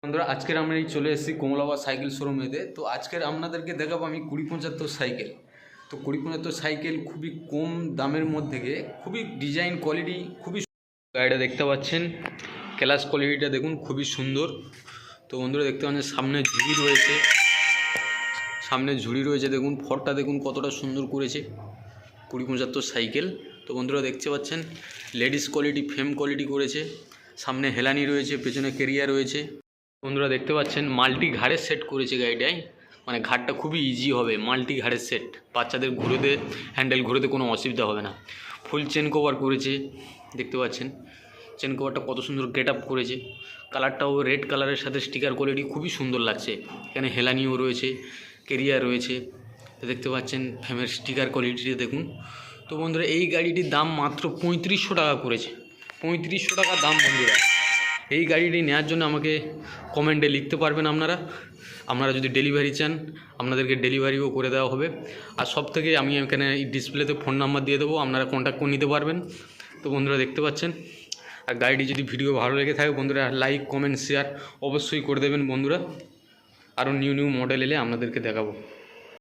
বন্ধুরা আজকের আমরা এই চলে এসেছি কমলাবাগ সাইকেল শোরুমেতে। তো আজকের আপনাদেরকে দেখাবো আমি 2075 সাইকেল। তো 2075 সাইকেল খুবই কম দামের মধ্যে খুবই ডিজাইন কোয়ালিটি খুবই, গাড়িটা দেখতে পাচ্ছেন ক্লাস কোয়ালিটিটা দেখুন খুবই সুন্দর। তো বন্ধুরা দেখতে পাচ্ছেন সামনে ঝুড়ি রয়েছে দেখুন, ফরটা দেখুন কতটা সুন্দর করেছে 2075 সাইকেল। তো বন্ধুরা দেখতে পাচ্ছেন লেডিস কোয়ালিটি ফ্রেম কোয়ালিটি করেছে, সামনে হেলানি রয়েছে, পেছনে কেরিয়ার রয়েছে। বন্ধুরা দেখতে পাচ্ছেন মাল্টি ঘাড়ের সেট করেছে গাড়িটায়, মানে ঘাটটা খুবই ইজি হবে, মাল্টি ঘাড়ের সেট, বাচ্চাদের ঘুরোতে হ্যান্ডেল ঘুরোতে কোনো অসুবিধা হবে না। ফুল চেন কভার করেছে, দেখতে পাচ্ছেন চেন কভারটা কত সুন্দর গেট আপ করেছে, কালারটাও রেড কালারের সাথে স্টিকার কোয়ালিটি খুবই সুন্দর লাগছে। এখানে হেলানিও রয়েছে, কেরিয়ার রয়েছে, দেখতে পাচ্ছেন ফ্রেমের স্টিকার কোয়ালিটিটা দেখুন। তো বন্ধুরা এই গাড়িটির দাম মাত্র 3500 টাকা করেছে, 3500 টাকা দাম। বন্ধুরা এই গাড়িটি নেওয়ার জন্য আমাকে কমেন্টে লিখতে পারবেন আপনারা যদি ডেলিভারি চান আপনাদেরকে ডেলিভারিও করে দেওয়া হবে। আর সব থেকে আমি এখানে এই ডিসপ্লেতে ফোন নাম্বার দিয়ে দেবো, আপনারা কন্ট্যাক্ট করে নিতে পারবেন। তো বন্ধুরা দেখতে পাচ্ছেন, আর গাড়িটি যদি ভিডিও ভালো লেগে থাকে বন্ধুরা লাইক কমেন্ট শেয়ার অবশ্যই করে দেবেন বন্ধুরা। আরও নিউ মডেল এলে আপনাদেরকে দেখাবো।